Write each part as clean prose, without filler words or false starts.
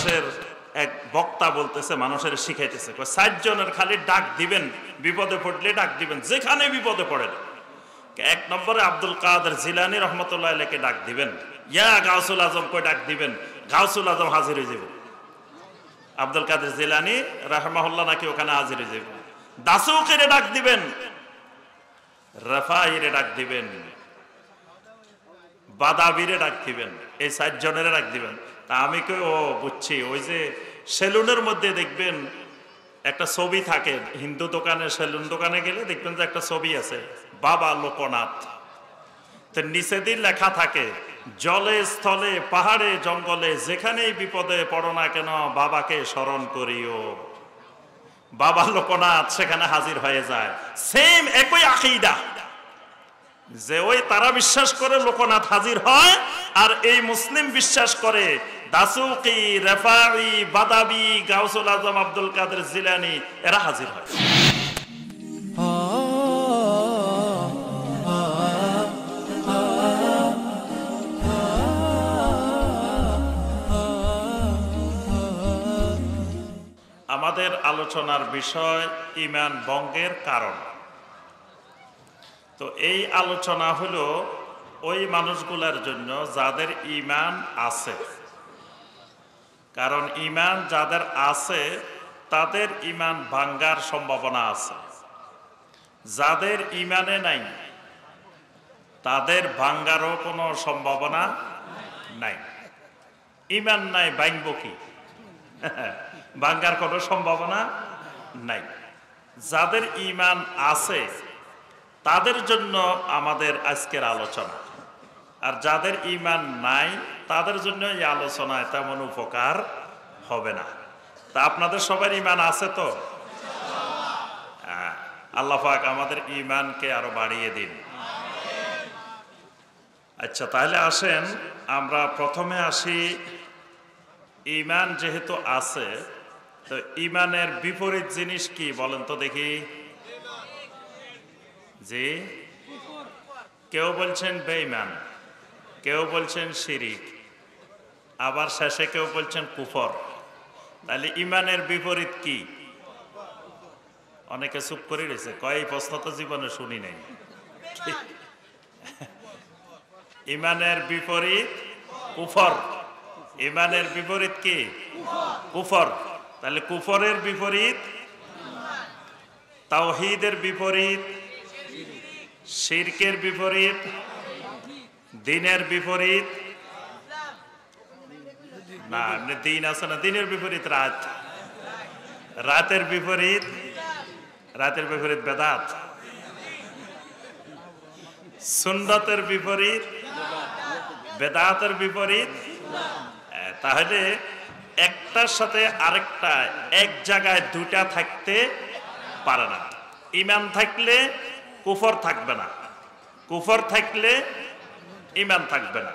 দেশের এক বক্তা বলতেছে, মানুষের শিখাইতেছে, 60 জনের খালি ডাক দিবেন, বিপদে পড়লে ডাক দিবেন, যেখানে বিপদে পড়েন। 1 নম্বরে আব্দুল কাদের জিলানী রহমতুল্লাহ আলাইহিকে ডাক দিবেন, ইয়া গাউসুল আজম কই ডাক দিবেন, গাউসুল আজম হাজির হয়ে যাবে। আব্দুল কাদের জিলানী রাহমাহুল্লাহ নাকি ওখানে হাজির হয়ে যাবে। দাসুকিরে ডাক দিবেন, রাফাইরে ডাক দিবেন, বাদাবিরে ডাক দিবেন, এই 60 জনের ডাক দিবেন। তা আমি কই ও বুঝছি, ওই যে সেলুনের মধ্যে দেখবেন একটা ছবি থাকে, হিন্দু দোকানে সেলুন দোকানে গেলে দেখবেন যে একটা ছবি আছে, বাবা লোকনাথ। তো নিচে দিয়ে লেখা থাকে, জলে স্থলে পাহাড়ে জঙ্গলে যেখানেই বিপদে পড়ো না কেন বাবাকে স্মরণ করিও। বাবা লোকনাথ সেখানে হাজির হয়ে যায়। সেম একই আকীদা, যে ওই তারা বিশ্বাস করে লোকনাথ হাজির হয়, আর এই মুসলিম বিশ্বাস করে দাসুকি, রেফাই, বাদাবি, গাউসুল আজম, আব্দুল কাদের জিলানী এরা হাজির হয়। আমাদের আলোচনার বিষয় ঈমান ভঙ্গের কারণ। তো এই আলোচনা হলো ওই মানুষগুলোর জন্য যাদের ঈমান আছে। কারণ ঈমান যাদের আছে তাদের ঈমান ভাঙ্গার সম্ভাবনা আছে। যাদের ঈমানে নাই তাদের ভাঙ্গারও কোনো সম্ভাবনা নাই। ঈমান নাই, ভাঙব কি? ভাঙ্গার কোনো সম্ভাবনা নাই। যাদের ঈমান আছে তাদের জন্য আমাদের আজকের আলোচনা, আর যাদের ঈমান নাই তাদের জন্য এই আলোচনায় তেমন উপকার হবে না। তা আপনাদের সবার ঈমান আছে তো? আল্লাহ পাক আমাদের ঈমানকে আরো বাড়িয়ে দিন। আচ্ছা, তাহলে আসেন আমরা প্রথমে আসি, ঈমান যেহেতু আছে তো ঈমানের বিপরীত জিনিস কি বলেন তো দেখি? জি, কেউ বলছেন বেঈমান, কেউ বলছেন শিরিক, আবার শেষে কেউ বলছেন কুফর। তাহলে ঈমানের বিপরীত কি? অনেকে চুপ করে রয়েছে, কয় প্রশ্ন তো জীবনে শুনি নাই। ঈমানের বিপরীত কুফর। ঈমানের বিপরীত কি? কুফর। তাহলে কুফরের বিপরীত তাওহীদের বিপরীত, শিরকের বিপরীত, দ্বীনের বিপরীত না, এমনি দিন আছে না, দিনের বিপরীত রাত, রাতের বিপরীত, রাতের বিপরীত বেদাত, সুন্নতের বিপরীত বেদাতের বিপরীত। তাহলে একটার সাথে আরেকটা এক জায়গায় দুটা থাকতে পারে না। ঈমান থাকলে কুফর থাকবে না, কুফর থাকলে ঈমান থাকবে না।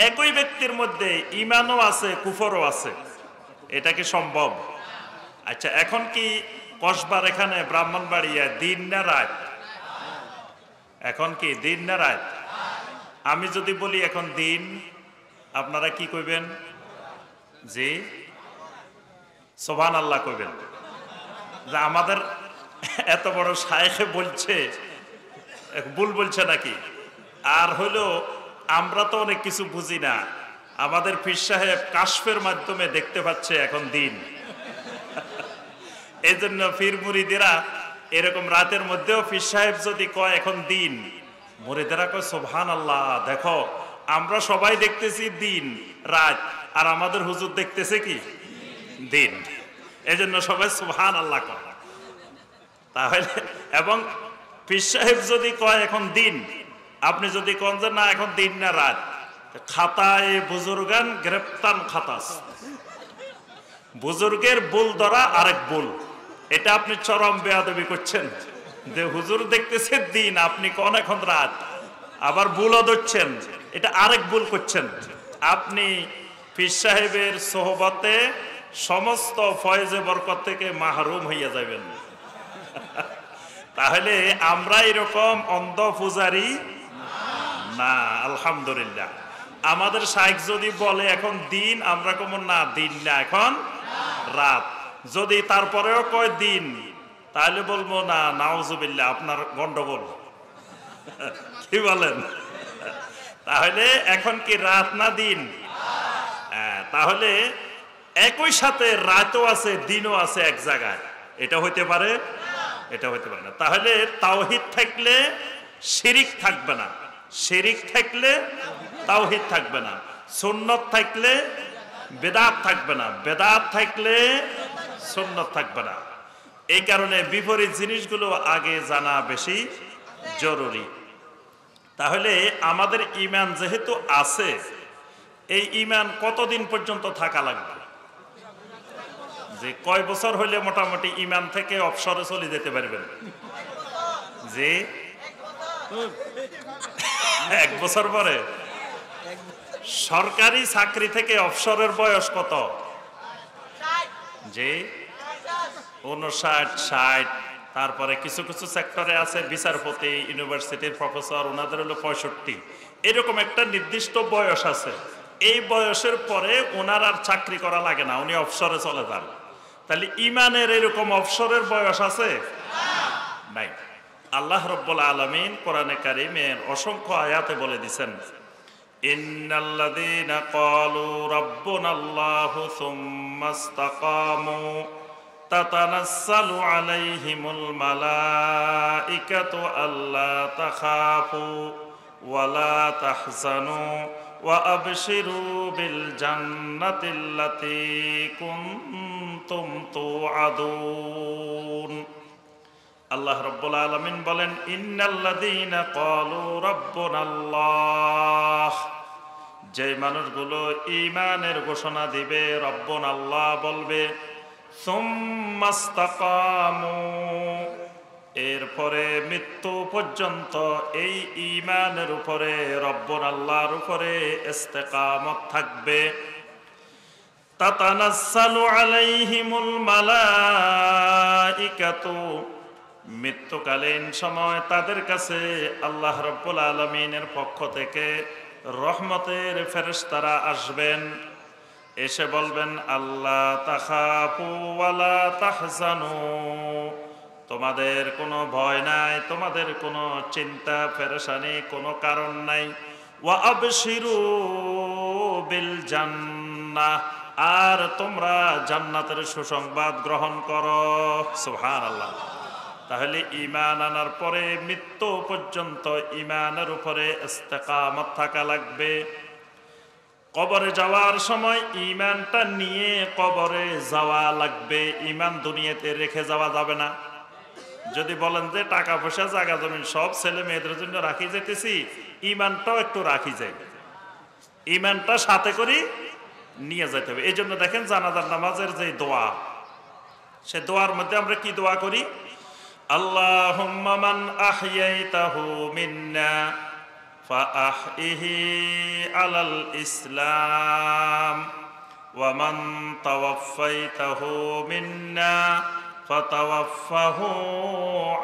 একই ব্যক্তির মধ্যে ঈমানও আছে কুফরও আছে, এটা কি সম্ভব? আচ্ছা, এখন কি কসবার এখানে ব্রাহ্মণবাড়িয়া দিন না রাত? এখন কি দিন না রাত? আমি যদি বলি এখন দিন, আপনারা কি কইবেন? জি, সুবহানাল্লাহ কইবেন। যে আমাদের এত বড় শায়েখে বলছে, ভুল বলছে নাকি? আর হলো আমরা তো অনেক কিছু বুঝি না, আমাদের পীর সাহেব কাশফের মাধ্যমে দেখতে পাচ্ছে এখন দিন। এই জন্য পীর মুরিদেরা এরকম রাতের মধ্যেও পীর সাহেব যদি কয় এখন দিন, মুরিদেরা কয় সুবহানাল্লাহ, দেখো আমরা সবাই দেখতেছি দিন রাত, আর আমাদের হুজুর দেখতেছে কি? দিন। এই জন্য সবাই সুবহানাল্লাহ কয়। তাহলে এবং পীর সাহেব যদি কয় এখন দিন, আপনি যদি কোন যে না এখন দিন না রাত, খাতায় বুজুর্গান গ্রেপ্তান খাতাস, বুজুর্গের ভুল ধরা আরেক ভুল। এটা আপনি চরম বেয়াদবি করছেন যে হুজুর দেখতেছে দিন, আপনি কোন এখন রাত, আবার ভুলও ধরছেন, এটা আরেক ভুল করছেন। আপনি পীর সাহেবের সোহবতে সমস্ত ফয়েজে বরকত থেকে মাহরুম হইয়া যাবেন। তাহলে আমরা এরকম অন্ধ পূজারি না, আলহামদুলিল্লাহ। আমাদের শাইখ যদি বলে এখন দিন, আমরা কমন না, দিন না, এখন রাত। যদি তারপরেও কয় দিন, তাহলে বলবো না, নাউজুবিল্লাহ, আপনার গন্ডগোল। কি বলেন? তাহলে এখন কি রাত না দিন? তাহলে একই সাথে রাতও আছে দিনও আছে এক জায়গায়, এটা হইতে পারে? এটা হইতে পারে না। তাহলে তাওহীদ থাকলে শিরিক থাকবে না, শিরিক থাকলে তাওহীদ থাকবে না, সুন্নত থাকলে বেদাত থাকবে না, বেদাত থাকলে সুন্নত থাকবে না। এই কারণে বিপরীত জিনিসগুলো আগে জানা বেশি জরুরি। তাহলে আমাদের ঈমান যেহেতু আছে, এই ঈমান কতদিন পর্যন্ত থাকা লাগবে? যে কয় বছর হইলে মোটামুটি ঈমান থেকে অবসরে চলে যেতে পারবেন? যে 1 বছর পরে? সরকারি চাকরি থেকে অবসরের বয়স কত? যে 59, 60। তারপরে কিছু কিছু সেক্টরে আছে বিচারপতি, ইউনিভার্সিটির প্রফেসর, ওনাদের হলো 65। এরকম একটা নির্দিষ্ট বয়স আছে। এই বয়সের পরে ওনার আর চাকরি করা লাগে না, উনি অবসরে চলে যান। তাহলে ঈমানের এরকম অবসরের বয়স আছে? নাই। আল্লাহ রাব্বুল আলামিন কোরআনে কারীমের অসংখ্য আয়াতে বলে দিয়েছেন, ইন্নাল্লাযীনা ক্বালু রাব্বুনাল্লাহু সুম্মা ইসতাকামু তাতানাসসালু আলাইহিমুল মালাইকাতু আল্লা তাখাফু ওয়া লা তাহজানু ওয়া আবশিরু বিল জান্নাতিল্লাতী কুনতুম তুআদুন। আল্লাহ রাব্বুল আলামিন বলেন, ইন্নাল্লাযীনা ক্বালু রাব্বুনাল্লাহ, যে মানুষগুলো ঈমানের ঘোষণা দিবে, রব্বুনাল্লাহ বলবে, সুম্মা ইসতাকামু, এরপরে মৃত্যু পর্যন্ত এই ঈমানের উপরে, রব্বুনাল্লাহর উপরে ইস্তেকামত থাকবে। তাতানাসসালু আলাইহিমুল মালাইকাতু, মৃত্যুকালীন সময় তাদের কাছে আল্লাহ রাব্বুল আলামিনের পক্ষ থেকে রহমতের ফেরেশতারা আসবেন, এসে বলবেন, আল্লাহ তাখাফু ওয়া লা তাহজানু, তোমাদের কোনো ভয় নাই, তোমাদের কোনো চিন্তা পেরেশানি কোনো কারণ নাই। ওয়া আবশিরু বিল জান্নাহ, আর তোমরা জান্নাতের সুসংবাদ গ্রহণ করো। সুবহানাল্লাহ। তাহলে ঈমান আনার পরে মৃত্যু পর্যন্ত ঈমানের উপরে ইস্তেকামত থাকা লাগবে। কবরে যাওয়ার সময় ঈমানটা নিয়ে কবরে যাওয়া লাগবে, ঈমান দুনিয়াতে রেখে যাওয়া যাবে না। যদি বলেন যে টাকা পয়সা জায়গা জমিন সব ছেলে মেয়েদের জন্য রাখি যেতেছি, ঈমানটাও একটু রাখি যাই, ঈমানটা সাথে করে নিয়ে যেতে হবে। এই জন্য দেখেন জানাজার নামাজের যে দোয়া, সে দোয়ার মধ্যে আমরা কি দোয়া করি? আল্লাহুম্মা মান আহইয়াইতাহু মিন্না ফাআহইহি আলাল ইসলাম ওয়া মান তাওয়াফফাইতাহু মিন্না ফাতাওয়াফফাহু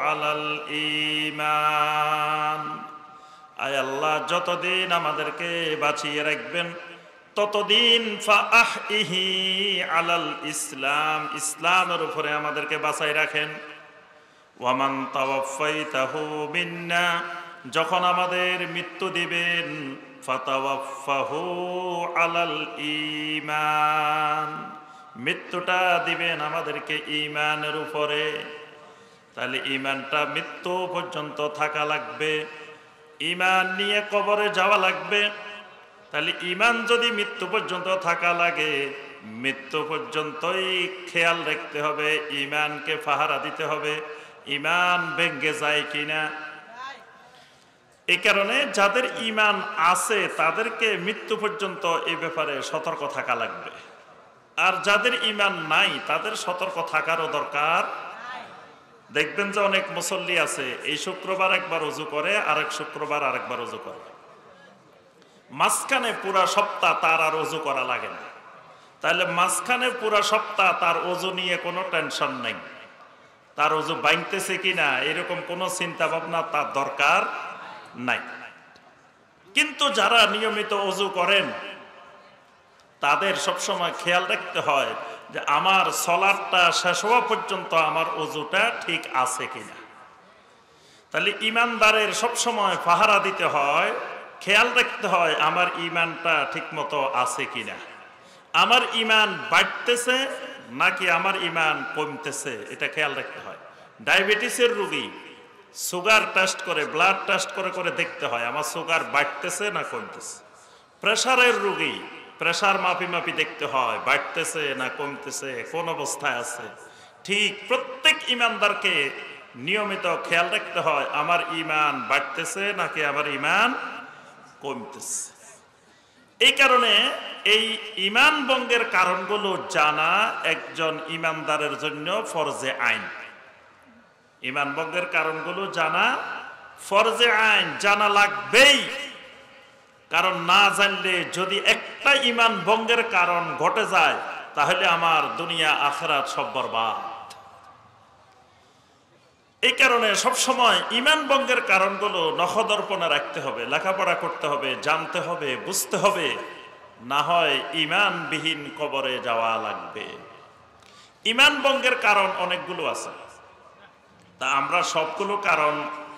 আলাল ঈমান। আয় আল্লাহ, যতদিন আমাদেরকে বাঁচিয়ে রাখবেন ততদিন ফাআহইহি আলাল ইসলাম, ইসলামের উপরে আমাদেরকে বাঁচাই রাখেন। ওয়া মান তাওয়াফফাইতাহু মিন্না, যখন আমাদের মৃত্যু দিবেন ফাতাওয়াফফাহু আলাল ঈমান, মৃত্যুটা দিবেন আমাদেরকে ঈমানের উপরে। তাহলে ঈমানটা মৃত্যু পর্যন্ত থাকা লাগবে, ঈমান নিয়ে কবরে যাওয়া লাগবে। তাহলে ঈমান যদি মৃত্যু পর্যন্ত থাকা লাগে, মৃত্যু পর্যন্তই খেয়াল রাখতে হবে, ঈমানকে পাহারা দিতে হবে, ঈমান ভেঙে যায় কিনা। এই কারণে যাদের ঈমান আছে তাদেরকে মৃত্যু পর্যন্ত এই ব্যাপারে সতর্ক থাকা লাগবে, আর যাদের ঈমান নাই তাদের সতর্ক থাকারও দরকার। দেখবেন যে অনেক মুসল্লি আছে, এই শুক্রবার একবার ওযু করে, আরেক শুক্রবার আরেকবার ওযু করে, মাঝখানে পুরা সপ্তাহ তার আর ওযু করা লাগে না। তাহলে মাঝখানে পুরা সপ্তাহ তার ওযু নিয়ে কোনো টেনশন নেই, তার ওযু ভাঙতেছে কিনা এরকম কোনো চিন্তা ভাবনা তার দরকার নাই। কিন্তু যারা নিয়মিত ওযু করেন তাদের সবসময় খেয়াল রাখতে হয় যে আমার সালাতটা শেষ হওয়া পর্যন্ত আমার ওযুটা ঠিক আছে কিনা। তাহলে ইমানদারের সবসময় পাহারা দিতে হয়, খেয়াল রাখতে হয় আমার ইমানটা ঠিক মতো আছে কিনা, আমার ইমান বাড়তেছে নাকি আমার ইমান কমতেছে, এটা খেয়াল রাখতে হয়। ডায়াবেটিসের রোগী সুগার টেস্ট করে, ব্লাড টেস্ট করে করে দেখতে হয় আমার সুগার বাড়তেছে না কমতেছে। প্রেসারের রোগী প্রেসার মাপি মাপি দেখতে হয় বাড়তেছে না কমতেছে, কোন অবস্থায় আছে। ঠিক প্রত্যেক ইমানদারকে নিয়মিত খেয়াল রাখতে হয় আমার ইমান বাড়তেছে নাকি আমার ইমান কমতেছে। এই কারণে এই ইমান ভঙ্গের কারণগুলো জানা একজন ইমানদারের জন্য ফরজে আইন। ইমান ভঙ্গের কারণগুলো জানা ফরজে আইন, জানা লাগবেই। কারণ না জানলে যদি একটা ইমান ভঙ্গের কারণ ঘটে যায় তাহলে আমার দুনিয়া আখিরাত সব বরবাদ। এই কারণে সবসময় ইমান ভঙ্গের কারণগুলো নখদর্পণে রাখতে হবে, লেখাপড়া করতে হবে, জানতে হবে, বুঝতে হবে, না হয় ইমানবিহীন কবরে যাওয়া লাগবে। ইমান ভঙ্গের কারণ অনেকগুলো আছে, তা আমরা সবগুলো কারণ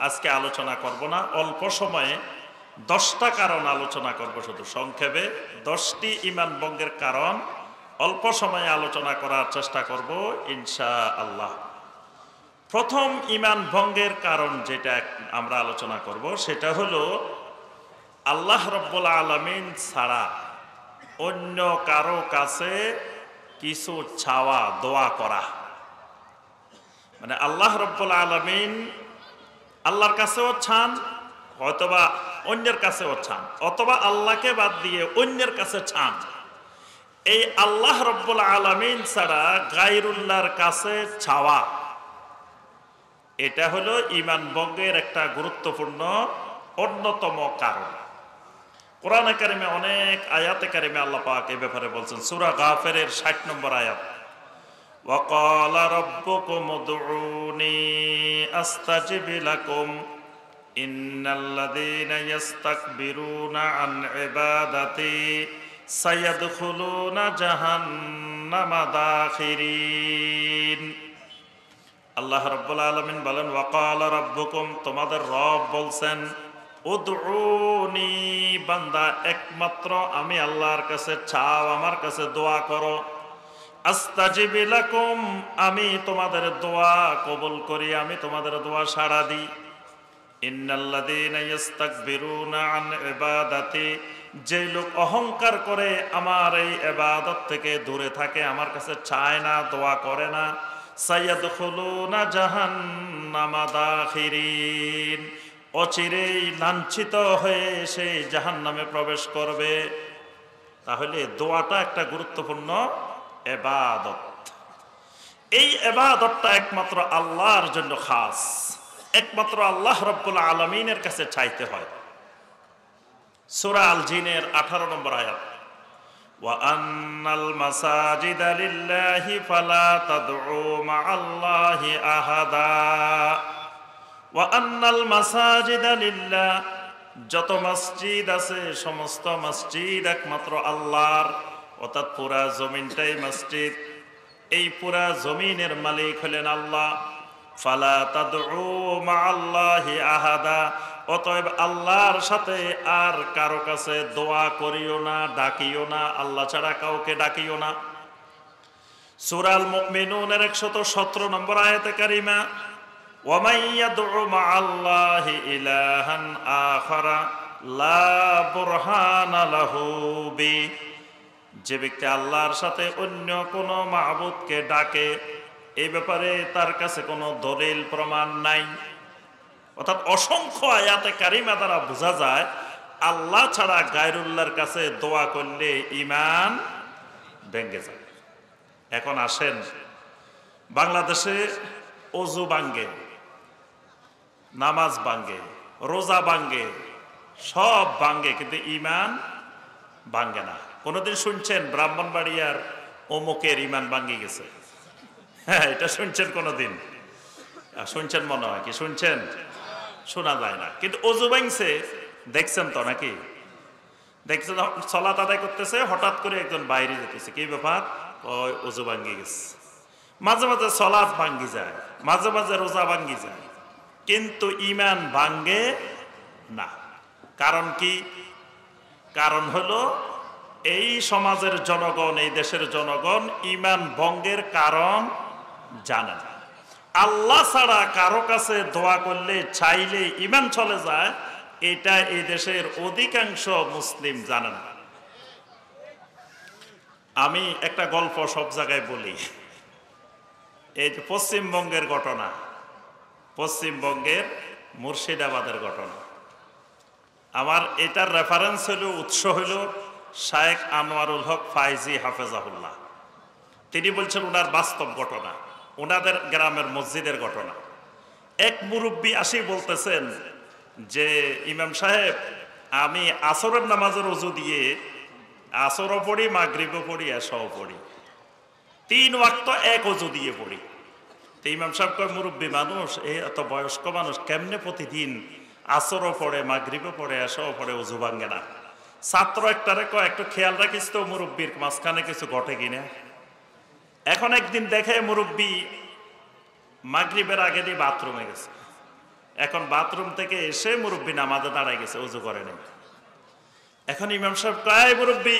আজকে আলোচনা করব না, অল্প সময়ে 10টা কারণ আলোচনা করব, শুধু সংক্ষেপে 10টি ইমান ভঙ্গের কারণ অল্প সময়ে আলোচনা করার চেষ্টা করব ইনশাআল্লাহ। প্রথম ইমান ভঙ্গের কারণ যেটা আমরা আলোচনা করব সেটা হলো আল্লাহ রাব্বুল আলামিন ছাড়া অন্য কারো কাছে কিছু চাওয়া, দোয়া করা। মানে আল্লাহ রাব্বুল আলামিন আল্লাহর কাছেও চান, অথবা অন্যের কাছেও চান, অথবা আল্লাহকে বাদ দিয়ে অন্যের কাছে চান। এই আল্লাহ রাব্বুল আলামিন ছাড়া গায়রুল্লাহর কাছে চাওয়া, এটা হলো ঈমান ভঙ্গের একটা গুরুত্বপূর্ণ অন্যতম কারণ। কোরআনে কারিমে অনেক আয়াতে কারিমে আল্লাহ পাক এই ব্যাপারে বলছেন। সূরা গাফিরের 60 নম্বর আয়াত, ওয়াকালা রাব্বুকুম উদউনি আস্তাজিব লাকুম ইন্নাল্লাযীনা ইস্তাকবিরুনা আন ইবাদাতি সায়াদখুলুনা জাহান্নামা দাখিরিন। আল্লাহ রাব্বুল আলামিন বলেন, ওয়াকালা রাব্বুকুম, তোমাদের রব বলছেন, উদউনি, বান্দা একমাত্র আমি আল্লাহর কাছে চাও, আমার কাছে দোয়া করো। আস্তাজিব লাকুম, আমি তোমাদের দোয়া কবুল করি, আমি তোমাদের দোয়া সাড়া দিই। ইন্নাল্লাযীনা ইস্তাকবিরুনা আন ইবাদাতি, যে লোক অহংকার করে আমার এই ইবাদত থেকে দূরে থাকে, আমার কাছে চায় না, দোয়া করে না, সায়াদখুলুনা জাহান্নামা দাখিরিন, অচিরেই লাঞ্ছিত হয়ে সে জাহান্নামে প্রবেশ করবে। তাহলে দোয়াটা একটা গুরুত্বপূর্ণ ইবাদত। এই ইবাদতটা একমাত্র আল্লাহর জন্য খাস, একমাত্র আল্লাহ রাব্বুল আলামিনের কাছে চাইতে হয়। সূরা আল জিনের 18 নম্বর আয়াত, ওয়া আন্নাল মাসাজিদা লিল্লাহি ফালা তাদউ মাআল্লাহি আহাদা। ওয়া আন্নাল মাসাজিদা লিল্লাহ, যত মসজিদ আছে সমস্ত মসজিদ একমাত্র আল্লাহর, অর্থাৎ পুরা জমিনটাই মসজিদ। এই পুরা জমিনের মালিক হলেন আল্লাহ। ফালা তাদউ মাআল্লাহি আহাদা, অতএব আল্লাহর সাথে আর কারো কাছে দোয়া করিও না, ডাকিও না, আল্লাহ ছাড়া কাউকে ডাকিও না। সূরা আল মুমিনুনের 117 নম্বর আয়াতে কারিমা, ওয়া মান ইয়াদউ মাআল্লাহি ইলাহান আখারা লা বুরহানা লাহু বি, যে ব্যক্তি আল্লাহর সাথে অন্য কোনো মাবুদকে ডাকে, এই ব্যাপারে তার কাছে কোনো দলিল প্রমাণ নাই। অর্থাৎ অসংখ্য আয়াতে কারিমা দ্বারা বোঝা যায় আল্লাহ ছাড়া গায়রুল্লাহর কাছে দোয়া করলে ঈমান ভেঙে যায়। এখন আসেন, বাংলাদেশে ওযু ভাঙ্গে, নামাজ ভাঙ্গে, রোজা ভাঙ্গে, সব ভাঙ্গে, কিন্তু ঈমান ভাঙ্গে না। কোনদিন শুনছেন ব্রাহ্মণবাড়িয়ার অমুকের ঈমান ভাঙ্গে গেছে? হ্যাঁ, এটা শুনছেন কোনদিন? শুনছেন মনে হয়, কি শুনছেন? শোনা যায় না। কিন্তু ওযু ভাঙছে, দেখছেন তো নাকি? দেখছেন সালাত আদায় করতেছে, হঠাৎ করে একজন বাইরে যেতেছে, কি ব্যাপার? ওই ওযু ভাঙ্গি গেছে। মাঝে মাঝে সালাত ভাঙ্গি যায়, মাঝে মাঝে রোজা ভাঙ্গি যায়, কিন্তু ঈমান ভাঙ্গে না। কারণ কি? কারণ হলো এই সমাজের জনগণ, এই দেশের জনগণ ঈমান ভঙ্গের কারণ জানে না। আল্লাহ ছাড়া কারো কাছে দোয়া করলে, চাইলে ঈমান চলে যায়, এটা এই দেশের অধিকাংশ মুসলিম জানে না। আমি একটা গল্প সব জায়গায় বলি। এই যে পশ্চিমবঙ্গের ঘটনা, পশ্চিমবঙ্গের মুর্শিদাবাদের ঘটনা, আমার এটার রেফারেন্স হলো, উৎস হলো শায়েখ আনোয়ারুল হক ফাইজি হাফেজাহুল্লাহ। তিনি বলছেন ওনার বাস্তব ঘটনা, ওনাদের গ্রামের মসজিদের ঘটনা। এক মুরব্বী আসি বলতেছেন যে ইমাম সাহেব, আমি আসরের নামাজের ওযু দিয়ে আসরও পড়ি, মাগরিবও পড়ি, এশাও পড়ি, 3 ওয়াক্ত এক ওযু দিয়ে পড়ি। তো ইমাম সাহেব কয়, মুরব্বী মানুষ, এই এত বয়স্ক মানুষ কেমনে প্রতিদিন আসরও পড়ে, মাগরিবও পড়ে, এশাও পড়ে, ওযু ভাঙ্গে না? ছাত্র একটারে কয়, একটু খেয়াল রাখিস তো মুরব্বীর মাঝখানে কিছু ঘটে কিনা। এখন একদিন দেখে মুরব্বী মাগরিবের আগে দিয়ে বাথরুমে গেছে। এখন বাথরুম থেকে এসে মুরব্বী নামাজে দাঁড়ায় গেছে, ওযু করে নেই। এখন ইমাম সাহেব কয়, মুরব্বী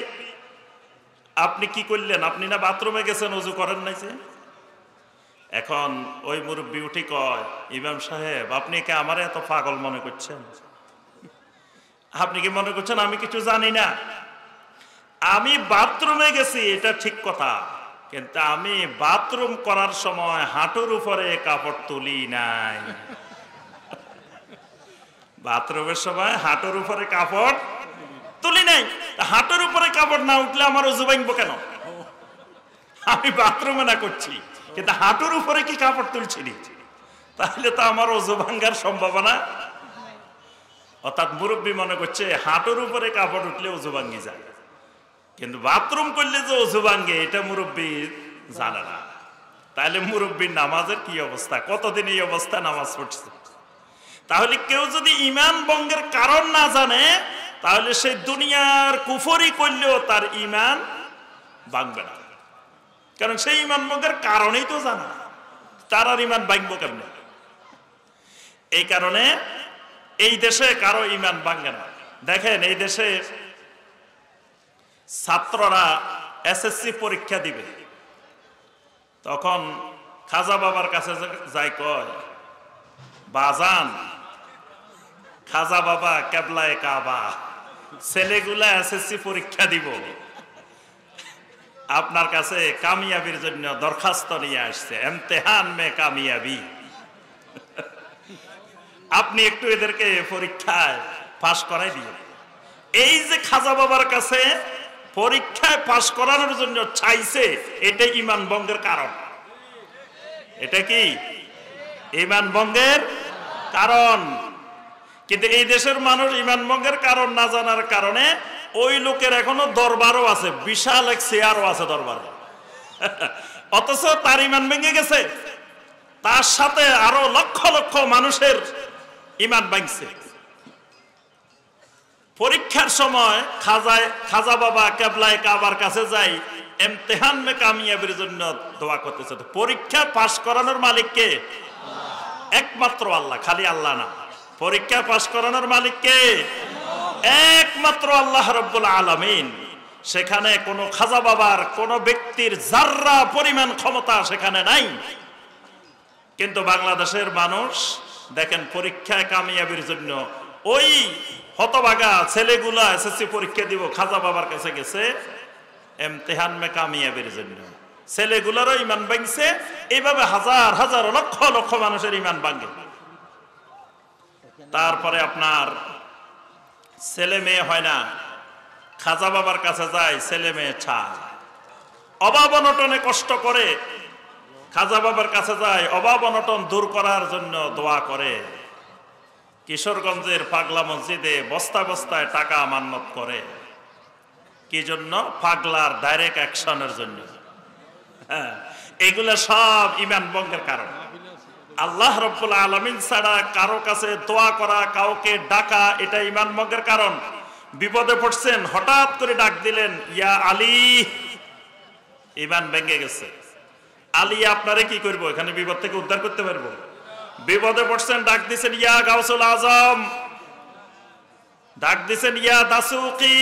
আপনি কি করলেন? আপনি না বাথরুমে গেছেন, ওযু করেন নাই যে? এখন ওই মুরব্বী উঠি কয়, ইমাম সাহেব আপনি কি আমার এত পাগল মনে করছেন? আপনি কি মনে করছেন আমি কিছু জানি না? আমি বাথরুমে গেছি এটা ঠিক কথা, কিন্তু আমি বাথরুম করার সময় হাঁটুর উপরে কাপড় তুলি নাই। বাথরুমের সময় হাঁটুর উপরে কাপড় তুলি নাই। হাঁটুর উপরে কাপড় না উঠলে আমার ওযু ভাঙবো কেন? আমি বাথরুমে না করছি, কিন্তু হাঁটুর উপরে কি কাপড় তুলছি, তাহলে তো আমার ওযু ভাঙার সম্ভাবনা। অর্থাৎ মুরব্বী মনে করছে হাঁটুর উপরে কাপড় উঠলে ওযু ভাঙ্গি যায়, কিন্তু বাথরুম করলে যে ওযু ভাঙ্গে এটা মুরব্বী জানে না। তাহলে মুরব্বীর নামাজের কি অবস্থা? কতদিন এই অবস্থা নামাজ পড়ছে? তাহলে কেউ যদি ঈমান ভঙ্গের কারণ না জানে, তাহলে সে দুনিয়ার কুফরি করলেও তার ঈমান ভাঙবে না, কারণ সেই ঈমান ভঙ্গের কারণেই তো জানা। তার আর ঈমান ভাঙবো কেমনে? এই কারণে এই দেশে কারো ঈমান ভাঙে না। দেখেন এই দেশে ছাত্ররা এসএসসি পরীক্ষা দিবে, তখন খাজা বাবার কাছে যাই, কয় বাজান, খাজা বাবা কেবলায়ে কাবা, ছেলেগুলা এসএসসি পরীক্ষা দিব, আপনার কাছে কামিয়াবির জন্য দরখাস্ত নিয়ে আসছে, ইমতিহান মে কামিয়াবি, আপনি একটু এদেরকে পরীক্ষায় পাশ করাই দিন। এই যে খাজা বাবার কাছে পরীক্ষায় পাশ করানোর জন্য চাইছে, এটা ঈমান ভঙ্গের কারণ। এটা কি ঈমান ভঙ্গের কারণ? কিন্তু এই দেশের মানুষ ঈমান ভঙ্গের কারণ না জানার কারণে ওই লোকের এখনো দরবারও আছে, বিশাল এক চেয়ারও আছে দরবারে, অথচ তার ঈমান ভেঙে গেছে। তার সাথে আরো লক্ষ লক্ষ মানুষের ঈমান ভাঙছে। পরীক্ষার সময় খাজা বাবা কেবলায়ে কাবার কাছে যাই, ইমতিহান মে কামিয়াবির জন্য দোয়া করতেছে। তো পরীক্ষা পাশ করানোর মালিক কে? একমাত্র আল্লাহ, খালি আল্লাহ না। পরীক্ষা পাশ করানোর মালিক কে? একমাত্র আল্লাহ রাব্বুল আলামিন। সেখানে কোনো খাজা বাবার, কোনো ব্যক্তির যাররা পরিমাণ ক্ষমতা সেখানে নাই। কিন্তু বাংলাদেশের মানুষ দেখেন পরীক্ষায় কামিয়াবির জন্য ওই হতভাগা ছেলেগুলা এসএসসি পরীক্ষা দিব, খাজা বাবার কাছে গেছে ইমতিহান মে কামিয়াবির জন্য। ছেলেগুলারও ঈমান ভাঙছে, এইভাবে হাজার হাজার লক্ষ লক্ষ মানুষের ঈমান ভাঙে। তারপরে আপনার ছেলে মেয়ে হয় না, খাজা বাবার কাছে যায়, ছেলে মেয়ে চায়, অভাব অনটনে কষ্ট করে খাজা বাবার কাছে যায়, অভাব অনটন দূর করার জন্য দোয়া করে। কিশোরগঞ্জের পাগলা মসজিদে বস্তা বস্তায় টাকা মান্নত করে, কি জন্য? পাগলার ডাইরেক্ট অ্যাকশনের জন্য। হ্যাঁ, এগুলো সব ঈমান ভঙ্গের কারণ। আল্লাহ রাব্বুল আলামিন ছাড়া কারো কাছে দোয়া করা, কাউকে ডাকা, এটা ঈমান ভঙ্গের কারণ। বিপদে পড়ছেন, হঠাৎ করে ডাক দিলেন ইয়া আলী, ঈমান ভেঙে গেছে। আলী আপনারে কি করবো, এখানে বিপদ থেকে উদ্ধার করতে পারবো? বিপদে পড়ছেন, ডাক দিছেন ইয়া গাউসুল আজম, ডাক দিছেন ইয়া দাসুকি,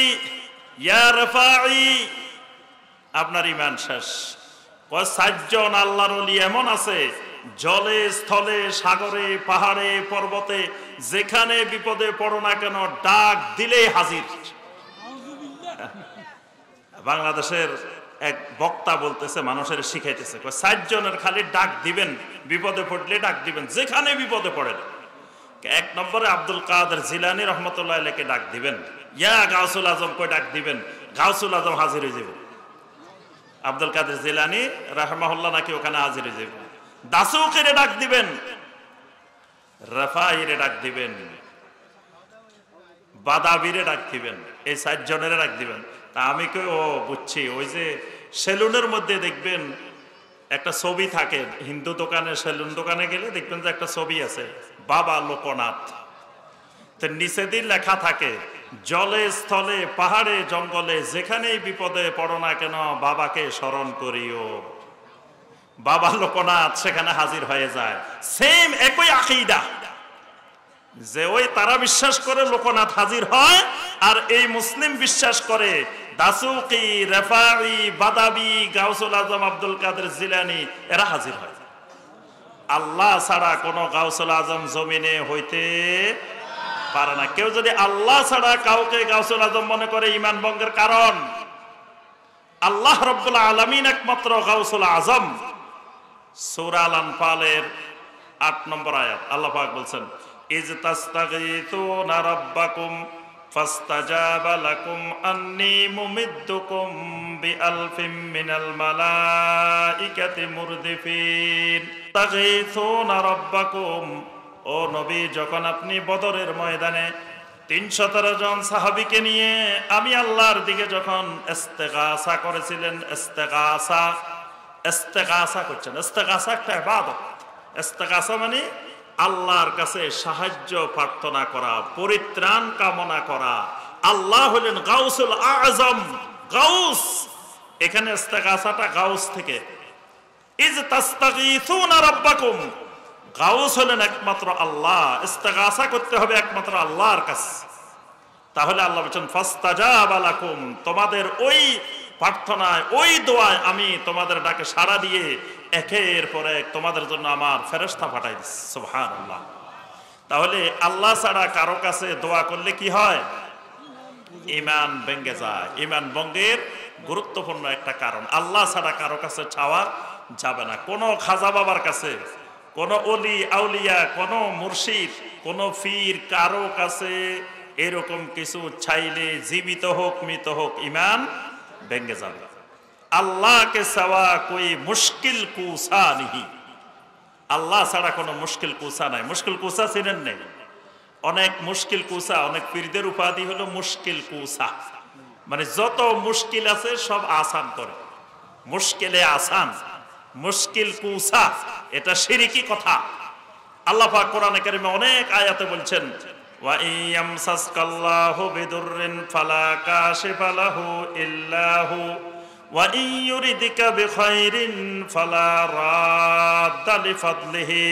ইয়া রফাই, আপনার ঈমান শেষ। 60 জন আল্লাহর ওলি এমন আছে, জলে স্থলে সাগরে পাহাড়ে পর্বতে যেখানে বিপদে পড়ো না কেন ডাক দিলেই হাজির। বাংলাদেশের এক বক্তা বলতেছে, মানুষের শিখাইতেছে, 60 জনের খালি ডাক দিবেন, বিপদে পড়লে ডাক দিবেন, যেখানে বিপদে পড়েন। 1 নম্বরে আব্দুল কাদের জিলানী রহমতুল্লাহ আলাইহিকে ডাক দিবেন, ইয়া গাউসুল আজম কই ডাক দিবেন, গাউসুল আজম হাজির হয়ে যাবে। আব্দুল কাদের জিলানী রাহমাহুল্লাহ নাকি ওখানে হাজির হয়ে যাবে। দাসুকিরে ডাক দিবেন, রাফাইরে ডাক দিবেন, বাদাবিরে ডাক দিবেন, এই 60 জনের ডাক দিবেন। তা আমি কই ও বুঝছি, ওই যে সেলুনের মধ্যে দেখবেন একটা ছবি থাকে, হিন্দু দোকানে সেলুন দোকানে গেলে দেখবেন যে একটা ছবি আছে বাবা লোকনাথ, তো নিচে দিয়ে লেখা থাকে জলে স্থলে পাহাড়ে জঙ্গলে যেখানেই বিপদে পড়ো না কেন বাবাকে স্মরণ করিও। বাবা লোকনাথ সেখানে হাজির হয়ে যায়। সেম একই আকীদা, যে ওই তারা বিশ্বাস করে লোকনাথ হাজির হয়, আর এই মুসলিম বিশ্বাস করে দাসুকি, রেফাই, বাদাবি, গাউসুল আজম, আব্দুল কাদের জিলানী এরা হাজির হয়। আল্লাহ ছাড়া কোন গাউসুল আজম জমিনে হইতে পারে না। কেউ যদি আল্লাহ ছাড়া কাউকে গাউসুল আজম মনে করে, ঈমান ভঙ্গের কারণ। আল্লাহ রাব্বুল আলামিন একমাত্র গাউসুল আজম। সূরা আল আনফালের 8 নম্বর আয়াত আল্লাহ পাক বলছেন, ইজ তাস্তাগীথুনা রাব্বাকুম ফাস্তাজাবা লাকুম আন্নী মুমিদ্দুকুম বিআলফিম মিনাল মালাইকাতি মুরদিফিন। তাগীথুনা রাব্বাকুম, ও নবী, যখন আপনি বদরের ময়দানে 317 জন সাহাবীকে নিয়ে আমি আল্লাহর দিকে যখন ইস্তেগাসা করেছিলেন, ইস্তেগাসা করছেন, ইস্তেগাসা একটা ইবাদত। ইস্তেগাসা মানে আল্লাহর কাছে সাহায্য প্রার্থনা করা, পরিত্রাণ কামনা করা। আল্লাহ হলেন গাউসুল আজম, গাউস। এখানে ইস্তেগাসাটা গাউস থেকে। ইজ তাস্তাগীথুনা রাব্বাকুম, গাউস হলেন একমাত্র আল্লাহ, ইস্তেগাসা করতে হবে একমাত্র আল্লাহর কাছে। তাহলে আল্লাহ বলেন ফাস্তাজাবা লাকুম, তোমাদের ওই প্রার্থনায়, ওই দোয়ায় আমি তোমাদের ডাকে সাড়া দিয়ে একের পর এক তোমাদের জন্য আমার ফেরেশতা পাঠাই দিচ্ছি। সুবহানাল্লাহ। তাহলে আল্লাহ ছাড়া কারো কাছে দোয়া করলে কি হয়? ঈমান ভেঙে যায়। ঈমান ভঙ্গের গুরুত্বপূর্ণ একটা কারণ। আল্লাহ ছাড়া কারো কাছে চাওয়া যাবে না। কোন খাজা বাবার কাছে, কোন অলি আউলিয়া, কোন মুর্শিদ, কোন পীর, কারো কাছে এরকম কিছু চাইলে জীবিত হোক মৃত হোক ঈমান ভেঙে যাবে। আল্লাহ কে সাওয়া কোই মুশকিল কুসা নেই। আল্লাহ ছাড়া কোনো মুশকিল কুসা নাই। মুশকিল কুসা চিনেন নেই? অনেক মুশকিল কুসা, অনেক পীরদের উপাধি হলো মুশকিল কুসা, মানে যত মুশকিল আছে সব আসান করে। মুশকিলে আসান, মুশকিল কুসা, এটা শিরকি কথা। আল্লাহ পাক কোরআনে কারিমে অনেক আয়াতে বলছেন, ওয়া ইয়ামসাসকাল্লাহু বিদুররিন ফালা কাশিফা লাহু ইল্লা হু ওয়া ইয়ুরিদিকা বিখাইরিন ফালা রাদ্দা লিফাদলিহি।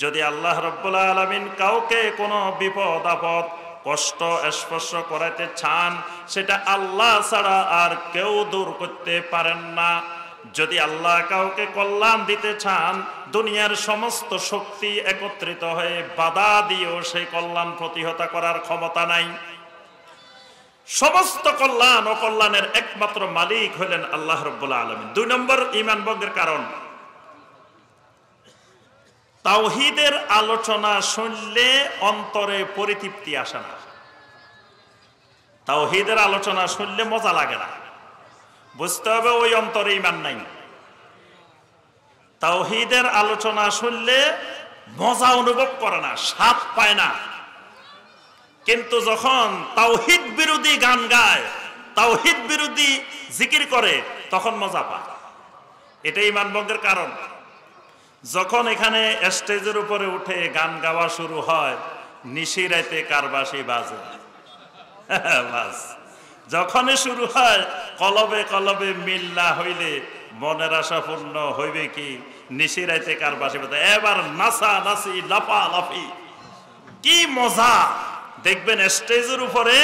যদি আল্লাহ রাব্বুল আলামিন কাউকে কোনো বিপদ আপদ কষ্ট স্পর্শ করাতে চান, সেটা আল্লাহ ছাড়া আর কেউ দূর করতে পারেন না। যদি আল্লাহ কাউকে কল্যাণ দিতে চান, দুনিয়ার সমস্ত শক্তি একত্রিত হয়ে বাধা দিয়েও সেই কল্যাণ প্রতিহত করার ক্ষমতা নাই। সমস্ত কল্যাণ ও কল্যাণের একমাত্র মালিক হলেন আল্লাহ রাব্বুল আলামিন। 2 নম্বর ঈমান ভঙ্গের কারণ, তাওহীদের আলোচনা শুনলে অন্তরে পরিতৃপ্তি আসে না। তাওহীদের আলোচনা শুনলে মজা লাগে না, বুঝতে হবে ওই অন্তরে ঈমান নাই। তাওহীদের আলোচনা শুনলে মজা অনুভব করে না, স্বাদ পায় না। কিন্তু যখন তাওহীদ বিরোধী গান গায়, তাওহীদ বিরোধী জিকির করে, তখন মজা পায়। এটাই ঈমান ভঙ্গের কারণ। যখন এখানে স্টেজের উপরে উঠে গান গাওয়া শুরু হয়, নিশিরাতে কারবাসি বাজে। বাস যখনই শুরু হয়, কলবে কলবে মিল না হইলে মনের আশা পূর্ণ হইবে কি? নিশিরাতে কারবাসি বাজে। এবার নাচা নাচি, লাফা লাফি, কি মজা! দেখবেন স্টেজের উপরে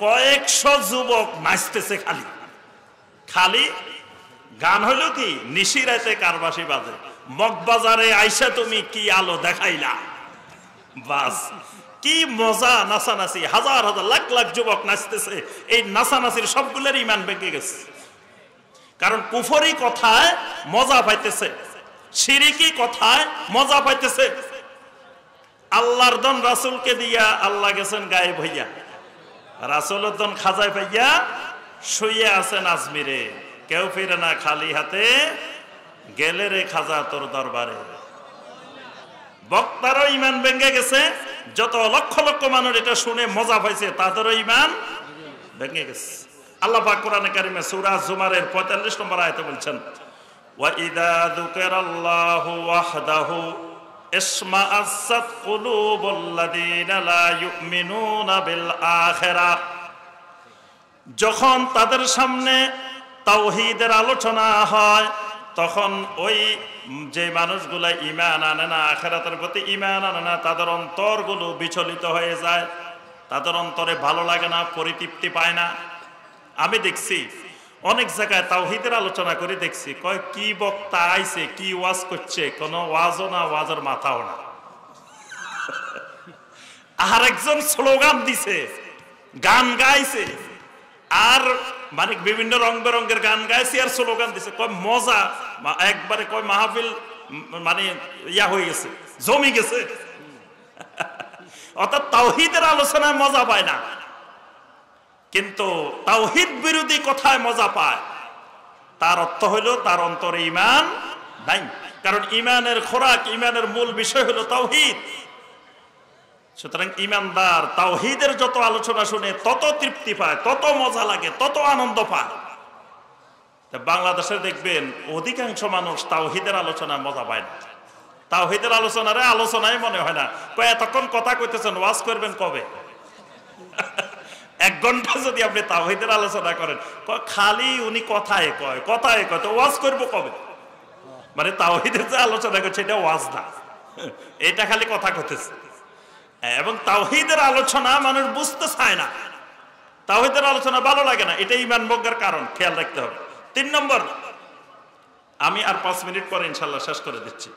কয়েকশো যুবক নাচতেছে, খালি খালি গান হইল কি? নিশিরাতে কারবাসি বাজে। মগবাজারে আইসা তুমি কি আলো দেখাইলা। বাস কি মজা! নাচানাচি, হাজার হাজার লাখ লাখ যুবক নাচতেছে। এই নাচানাচির সবগুলোর ইমান ভেঙে গেছে, কারণ কুফরি কথায় মজা পাইতেছে, শিরিকি কথায় মজা পাইতেছে। আল্লাহর দন রাসূলকে দিয়া আল্লাহ গেছেন গায়েব হইয়া, রাসূলের দন খাজায় পাইয়া শুয়ে আছেন আজমিরে। কেউ ফিরে না খালি হাতে, গেলে রে খাজা তোর দরবারে। বক্তারও ইমান ভেঙে গেছে, যত লক্ষ লক্ষ মানুষ এটা শুনে মজা পাইছে তাদেরও ইমান ভেঙে গেছে। আল্লাহ পাক কোরআনে কারিমে সূরা জুমারের 45 নম্বর আয়াতে বলছেন, ওয়া ইযা যুকিরাল্লাহু ওয়াহদাহু ইসমাআসাত কুলুবুল্লাযীনা লা ইউমিনুনা বিল আখিরাহ। যখন তাদের সামনে তাওহীদের আলোচনা হয়, তখন ওই যে মানুষগুলো ঈমান আনে না, আখিরাতের প্রতি ঈমান আনে না, তাদের অন্তরগুলো বিচলিত হয়ে যায়, তাদের অন্তরে ভালো লাগে না, পরিতৃপ্তি পায় না। আমি দেখছি অনেক জায়গায় তাওহীদের আলোচনা করে দেখছি, কয় কি বক্তা আইছে, কি ওয়াজ করছে, কোনো ওয়াজও না, ওয়াজের মাথাও না। আর একজন স্লোগান দিছে, গান গাইছে, আর মানে বিভিন্ন রং বেরঙ্গের গান গাইছে আর স্লোগান দিছে, কয় মজা একবারে, কয় মাহফিল মানে ইয়া হয়ে গেছে, জমি গেছে। অর্থাৎ তাওহীদের আলোচনায় মজা পায় না, কিন্তু তাওহীদ বিরোধী কথায় মজা পায়। তার অর্থ হইল তার অন্তরে ঈমান নাই, কারণ ঈমানের খোরাক, ঈমানের মূল বিষয় হলো তাওহীদ। সুতরাং ঈমানদার তাওহীদের যত আলোচনা শুনে তত তৃপ্তি পায়, তত মজা লাগে, তত আনন্দ পায়। বাংলাদেশে দেখবেন অধিকাংশ মানুষ তাওহীদের আলোচনায় মজা পায় না। তাওহীদের আলোচনায় মনে হয় না, কয় এতক্ষণ কথা কইতেছেন, ওয়াজ করবেন কবে? 1 ঘন্টা যদি আপনি তাওহীদের আলোচনা করেন, খালি উনি কথায় কয় তো ওয়াজ করবো কবে? মানে তাওহীদের যে আলোচনা করছে এটা ওয়াজ না, এটা খালি কথা কইতেছে। এবং তাওহীদের আলোচনা মানুষ বুঝতে চায় না, তাওহীদের আলোচনা ভালো লাগে না, এটা ঈমান ভঙ্গের কারণ, খেয়াল রাখতে হবে। 3 নম্বর, আমি আর 5 মিনিট পরে ইনশাল্লাহ শেষ করে দিচ্ছি।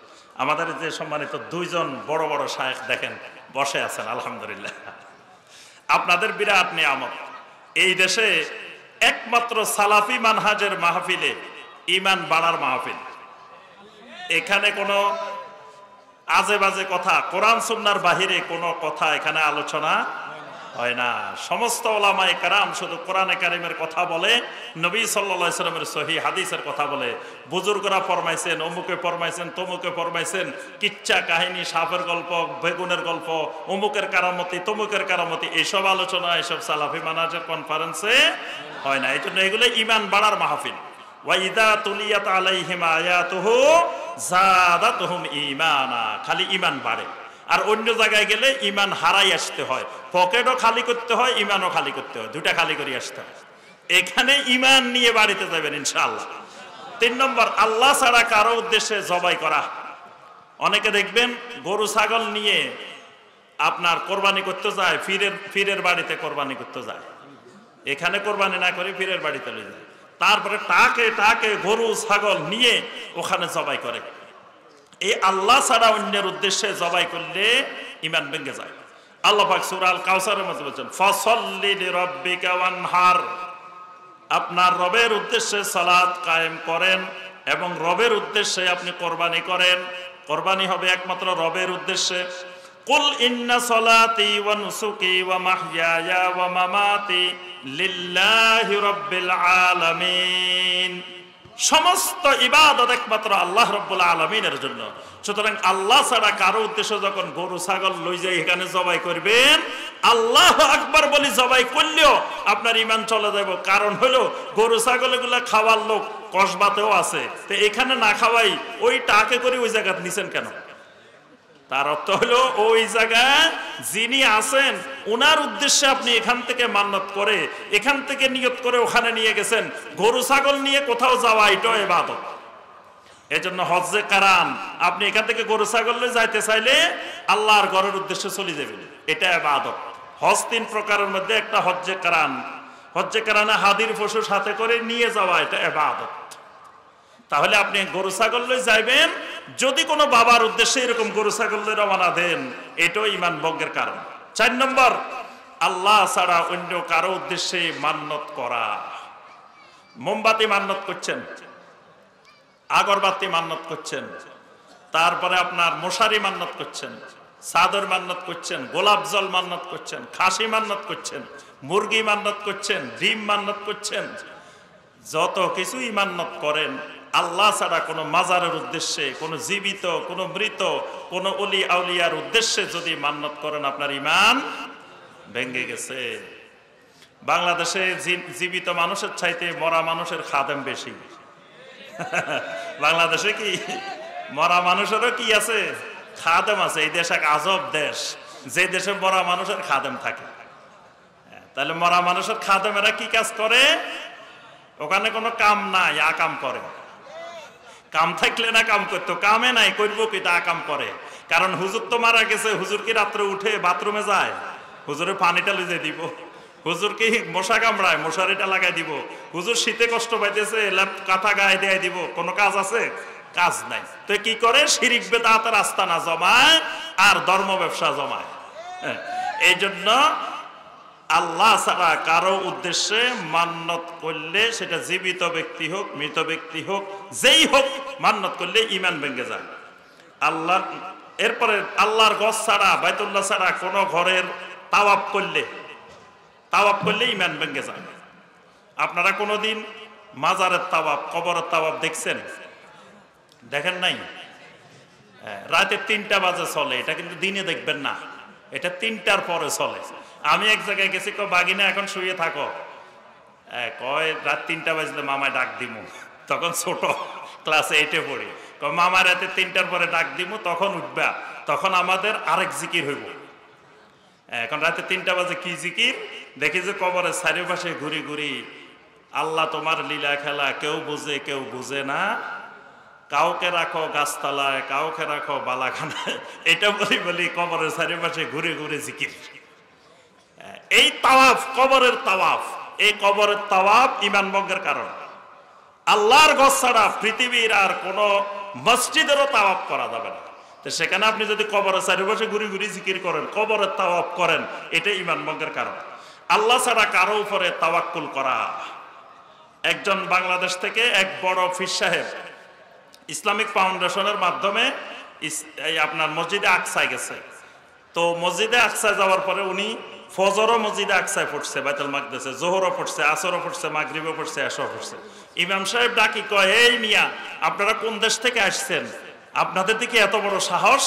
আমাদের যে সম্মানিত 2 জন বড় বড় শায়েখ দেখেন বসে আছেন, আলহামদুলিল্লাহ, আপনাদের বিরাট নিয়ামত। এই দেশে একমাত্র সালাফি মানহাজের মাহফিলে ঈমান বাড়ার মাহফিল। এখানে কোনো আজে বাজে কথা, কোরআন সুন্নাহর বাহিরে কোনো কথা এখানে আলোচনা হয় না। সমস্ত ওলামায়ে কেরাম শুধু কোরআনে কারিমের কথা বলে, নবী সাল্লাল্লাহু আলাইহি সাল্লামের সহিহ হাদিসের কথা বলে। বুজুর্গরা ফরমাইছেন, অমুকে ফরমাইছেন, তমুকে ফরমাইছেন, কিচ্ছা কাহিনী, সাপের গল্প, বেগুনের গল্প, অমুকের কারামতি, তমুকের কারামতি, এসব আলোচনা, এসব সালাফি মানহাজের কনফারেন্সে হয় না। এই জন্য এগুলো ঈমান বাড়ার মাহফিল। ওয়া ইযা তুলিয়াত আলাইহিম আয়াতুহু যাদাতুহুম ঈমানা, খালি ঈমান বাড়ে। আর অন্য জায়গায় গেলে ঈমান হারাই আসতে হয়, পকেটও খালি করতে হয়, ঈমানও খালি করতে হয়, দুটা খালি করে আসতে হয়। এখানে ঈমান নিয়ে বাড়িতে যাবেন ইনশাআল্লাহ। 3 নম্বর, আল্লাহ ছাড়া কারো উদ্দেশ্যে জবাই করা। অনেকে দেখবেন গরু ছাগল নিয়ে আপনার কোরবানি করতে যায়, পীরের বাড়িতে কোরবানি করতে যায়। এখানে কোরবানি না করে পীরের বাড়িতে লয়ে যায়, তারপরে টাকে গরু ছাগল নিয়ে ওখানে জবাই করে। এই আল্লাহ ছাড়া অন্যের উদ্দেশ্যে জবাই করলে ঈমান ভেঙে যায়। আল্লাহ পাক সূরা আল কাউসারের মধ্যে বলেছেন, ফাসাল্লি লিরাব্বিকা ওয়ানহার, আপনার রবের উদ্দেশ্যে সালাত কায়েম করেন এবং রবের উদ্দেশ্যে আপনি কোরবানি করেন। কোরবানি হবে একমাত্র রবের উদ্দেশ্যে। কুল ইন্না সালাতি ওয়া নুসুকি ওয়া মাহইয়ায়া ওয়া মামাতি লিল্লাহি রাব্বিল আলামিন, সমস্ত ইবাদত একমাত্র আল্লাহ রাব্বুল আলামিনের জন্য। সুতরাং আল্লাহ ছাড়া কারো উদ্দেশ্য যখন গরু ছাগল লই যাই এখানে জবাই করবেন, আল্লাহু আকবার বলি জবাই করলেও আপনার ঈমান চলে যাবে। কারণ হলো গরু ছাগল এগুলা খাওয়ার লোক কসবাতেও আছে, তো এখানে না খাওয়াই ওই টাকে করে ওই জায়গা নিছেন কেন? তার অর্থ হলো ওই জায়গায় যিনি আছেন ওনার উদ্দেশ্যে আপনি এখান থেকে মান্নত করে এখান থেকে নিয়ত করে ওখানে নিয়ে গেছেন। গরু ছাগল নিয়ে কোথাও যাওয়া এটাও ইবাদত। এজন্য হজ্জে কারান, আপনি এখান থেকে গরু ছাগল যাইতে চাইলে আল্লাহর ঘরের উদ্দেশ্যে চলে যাবেন, এটা ইবাদত। হজ 3 প্রকারের মধ্যে একটা হজ্জে কারান। হজ্জে কারানে হাদির পশু সাথে করে নিয়ে যাওয়া, এটা ইবাদত। তাহলে আপনি গরু ছাগল যাইবেন, যদি কোনো বাবার উদ্দেশ্যে এরকম গরু ছাগল রওনা দেন, এটাও ঈমান ভঙ্গের কারণ। 4 নম্বর, আল্লাহ ছাড়া অন্য কারো উদ্দেশ্যে মান্নত করা। মোমবাতি মান্নত করছেন, আগরবাতি মান্নত করছেন, তারপরে আপনার মশারি মান্নত করছেন, চাদর মান্নত করছেন, গোলাপ জল মান্নত করছেন, খাসি মান্নত করছেন, মুরগি মান্নত করছেন, ডিম মান্নত করছেন, যত কিছুই মান্নত করেন আল্লাহ ছাড়া কোনো মাজারের উদ্দেশ্যে, কোনো জীবিত, কোনো মৃত, কোনো অলি আউলিয়ার উদ্দেশ্যে যদি মান্নত করেন, আপনার ঈমান ভেঙে গেছে। বাংলাদেশে জীবিত মানুষের চাইতে মরা মানুষের খাদেম বেশি। বাংলাদেশে কি মরা মানুষেরও কি আছে? খাদেম আছে। এই দেশ এক আজব দেশ, যে দেশে মরা মানুষের খাদেম থাকে। তাহলে মরা মানুষের খাদেমেরা কি কাজ করে? ওখানে কোনো কাম নাই, আকাম করে। কাম থাকলে না কাম করতো, কামে নাই, করবো কি? তা কাম করে। কারণ হুজুর তো মারা গেছে, হুজুর কি রাত্রে উঠে বাথরুমে যায়? হুজুরের পানিটা লিজে দিব? হুজুর কি মশা কামড়ায়? মশারিটা লাগাই দিব? হুজুর শীতে কষ্ট পাইতেছে, কাঁথা গায়ে দিয়ে দিব? কোনো কাজ আছে? কাজ নাই। তো কি করে? শিরিক বেদাতের আস্তানা জমায় আর ধর্ম ব্যবসা জমায়। এই জন্য আল্লাহ ছাড়া কারো উদ্দেশ্যে মান্নত করলে, সেটা জীবিত ব্যক্তি হোক, মৃত ব্যক্তি হোক, যেই হোক, মান্নত করলে ঈমান ভেঙে যায়। আল্লাহ এরপরে আল্লাহর গছ ছাড়া, বাইতুল্লাহ ছাড়া কোনো ঘরের তাওয়াফ করলে ঈমান ভেঙে যায়। আপনারা কোনোদিন মাজারের তাওয়াফ, কবরের তাওয়াফ দেখছেন? দেখেন নাই? রাতে 3টা বাজে চলে, এটা কিন্তু দিনে দেখবেন না, এটা 3টার পরে চলে। আমি এক জায়গায় গেছি, বাগিনা এখন শুয়ে থাকো, কয় রাত 3টা বাজলে মামায় ডাক দিমু। তখন ছোট, ক্লাস 8-এ পড়ি। মামা রাতে 3টার পরে ডাক দিমু, তখন উঠবা, তখন আমাদের আরেক জিকির হইব। এখন রাতে 3টা বাজে কি জিকির? দেখি যে কবরের চারিপাশে ঘুরি ঘুরি, আল্লাহ তোমার লীলা খেলা কেউ বুঝে কেউ বুঝে না, কাউকে রাখো গাছতলায়, কাউকে রাখো বালাখানায়, এটা বলি কবরের চারিপাশে ঘুরে ঘুরে জিকির। এই তাওয়াফ, কবরের তাওয়াফ, এই কবরের তাওয়াফ ঈমান ভঙ্গের কারণ। আল্লাহর ঘর ছাড়া পৃথিবীর আর কোন মসজিদেরও তাওয়াফ করা যাবে না। তো সেখানে আপনি যদি কবরের চারিপাশে ঘুরি ঘুরি জিকির করেন, কবরের তাওয়াফ করেন, এটা ঈমান ভঙ্গের কারণ। আল্লাহ ছাড়া কারো উপরে তাওয়াক্কুল করা। একজন বাংলাদেশ থেকে এক বড় পীর সাহেব ইসলামিক ফাউন্ডেশনের মাধ্যমে আপনার মসজিদে আকসায় গেছে। তো মসজিদে আকসায় যাওয়ার পরে উনি ফজরও মসজিদে আকসায় পড়ছে, বাইতুল মাকদেসে, জোহরও পড়ছে, আসরও পড়ছে, মাগরিবও পড়ছে, এশাও পড়ছে। ইমাম সাহেব ডাকি কয়, এই মিয়া, আপনারা কোন দেশ থেকে আসছেন? আপনাদের দিকে এত বড় সাহস,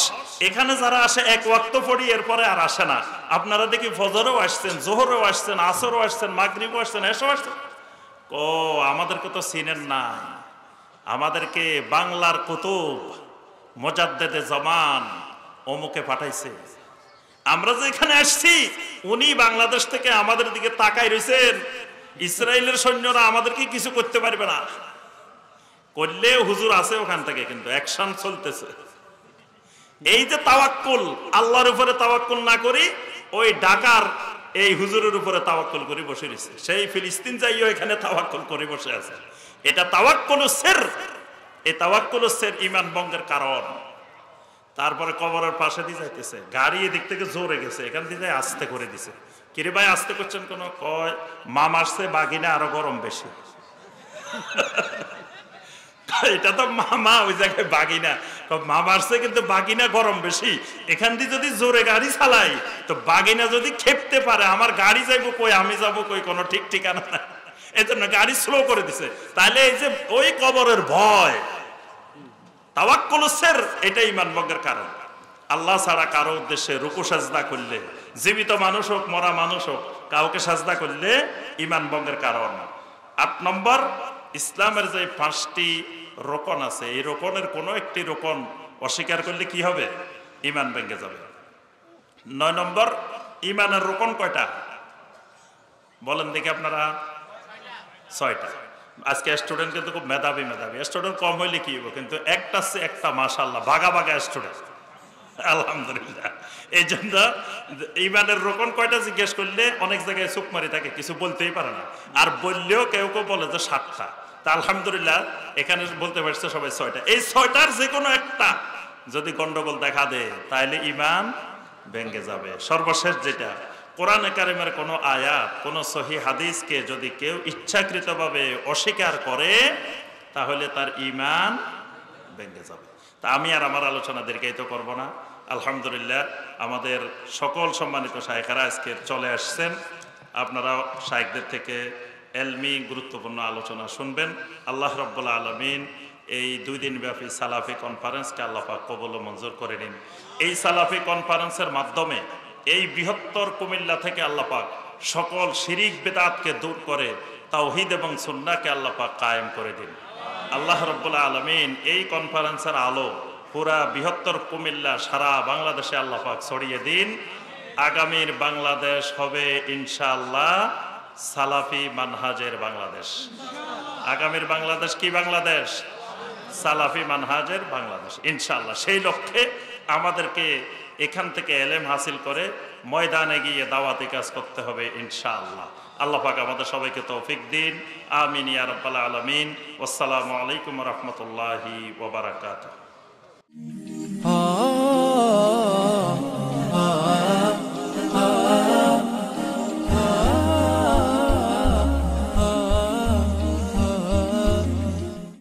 এখানে যারা আসে এক ওয়াক্ত পড়ি, এরপরে আর আসে না। আপনারা দেখি ফজরও আসছেন, জোহরও আসছেন, আসরও আসছেন, মাগরিবও আসছেন, এশাও আসছেন। ও আমাদেরকে তো চিনেন না, আমাদেরকে বাংলার কুতুব মুজাদ্দেদে জামান অমুকে পাঠাইছে। আমরা যে এখানে আসছি, উনি বাংলাদেশ থেকে আমাদের দিকে তাকাই রয়েছেন। ইসরায়েলের সৈন্যরা আমাদেরকে কিছু করতে পারবে না, করলে হুজুর আছে ওখান থেকে, কিন্তু অ্যাকশন চলতেছে। এই যে তাওয়াক্কুল, আল্লাহর উপরে তাওয়াক্কুল না করি, ওই ঢাকার এই হুজুরের উপরে তাওয়াক্কুল করে বসে রয়েছে। সেই ফিলিস্তিন যাইও এখানে তাওয়াক্কুল করে বসে আছে। এটা তাওয়াক্কুল সের, এই তাওয়াক্কুল সের ঈমান ভঙ্গের কারণ। তারপরে কবরের পাশে দিয়ে যাইতেছে, গাড়ি এদিক থেকে জোরে গেছে, এখান থেকে আস্তে করে দিছে। কিরে ভাই আস্তে করছেন কোন? কয় মা মারছে, বাগিনা আরো গরম বেশি। এটা তো মামা, ওই জায়গায় বাগিনা। মা মারছে কিন্তু বাগিনা গরম বেশি। এখান দিয়ে যদি জোরে গাড়ি চালাই, তো বাগিনা যদি খেপতে পারে, আমার গাড়ি যাইবো কই, আমি যাবো কই, কোনো ঠিক ঠিকানা না। এই জন্য গাড়ি স্লো করে দিছে। তাহলে এই যে ওই কবরের ভয়, তাওয়াক্কুল সের, এটা ঈমান ভঙ্গের কারণ। আল্লাহ ছাড়া কারো উদ্দেশ্যে রুকু সাজদা করলে, জীবিত মানুষ হোক মরা মানুষ হোক, কাউকে সাজদা করলে ঈমান ভঙ্গের কারণ। 8 নম্বর, ইসলামের যে 5টি রোকন আছে, এই রোকনের কোনো একটি রোকন অস্বীকার করলে কি হবে? ঈমান ভেঙে যাবে। 9 নম্বর, ঈমানের রোকন কয়টা বলেন দেখি আপনারা? 6টা। আজকে স্টুডেন্ট কিন্তু খুব মেধাবী স্টুডেন্ট কম হইলে কি হবে, কিন্তু একটা মাশাআল্লাহ ভাগা স্টুডেন্ট, আলহামদুলিল্লাহ। এই জন্য ঈমানের রোকন কয়টা জিজ্ঞেস করলে অনেক জায়গায় চুপ মারি থাকে, কিছু বলতেই পারে না, আর বললেও কেউ বলে যে 7টা। তা আলহামদুলিল্লাহ এখানে বলতে পারছে সবাই 6টা। এই 6টার যে কোনো একটা যদি গন্ডগোল দেখা দেয় তাহলে ঈমান ভেঙে যাবে। সর্বশেষ যেটা, কোরআনে কারিমের কোনো আয়াত, কোনো সহিহ হাদিসকে যদি কেউ ইচ্ছাকৃতভাবে অস্বীকার করে তাহলে তার ঈমান ভেঙে যাবে। তা আমি আর আমার আলোচনা দীর্ঘায়িত করব না। আলহামদুলিল্লাহ আমাদের সকল সম্মানিত শায়েখেরা আজকে চলে আসছেন। আপনারা শায়েখদের থেকে এলমি গুরুত্বপূর্ণ আলোচনা শুনবেন। আল্লাহ রাব্বুল আলামিন এই 2 দিন ব্যাপী সালাফি কনফারেন্সকে আল্লাহ পাক কবুল ও মঞ্জুর করে নিন। এই সালাফি কনফারেন্সের মাধ্যমে এই বৃহত্তর কুমিল্লা থেকে আল্লাহ পাক সকল শিরিক বিদআতকে দূর করে তাওহীদ এবং সুন্নাহকে আল্লাহ পাক কায়েম করে দিন। আল্লাহ রাব্বুল আলামিন এই কনফারেন্সের আলো পুরা বৃহত্তর কুমিল্লা সারা বাংলাদেশে আল্লাহ পাক ছড়িয়ে দিন। আগামীর বাংলাদেশ হবে ইনশাআল্লাহ সালাফি মানহাজের বাংলাদেশ। আগামীর বাংলাদেশ কি বাংলাদেশ? সালাফি মানহাজের বাংলাদেশ ইনশাআল্লাহ। সেই লক্ষ্যে আমাদেরকে এখান থেকে এলেম হাসিল করে ময়দানে গিয়ে দাওয়াতি কাজ করতে হবে ইনশাআল্লাহ। আল্লাহ পাক আমাদের সবাইকে তৌফিক দিন। আমিন ইয়া রাব্বাল আলামিন। আসসালামু আলাইকুম ওয়া রাহমাতুল্লাহি ওয়া বারাকাতুহু।